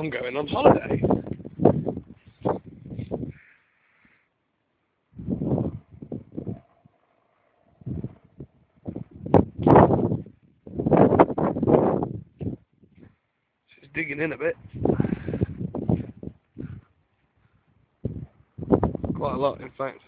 I'm going on holiday. She's digging in a bit. Quite a lot, in fact.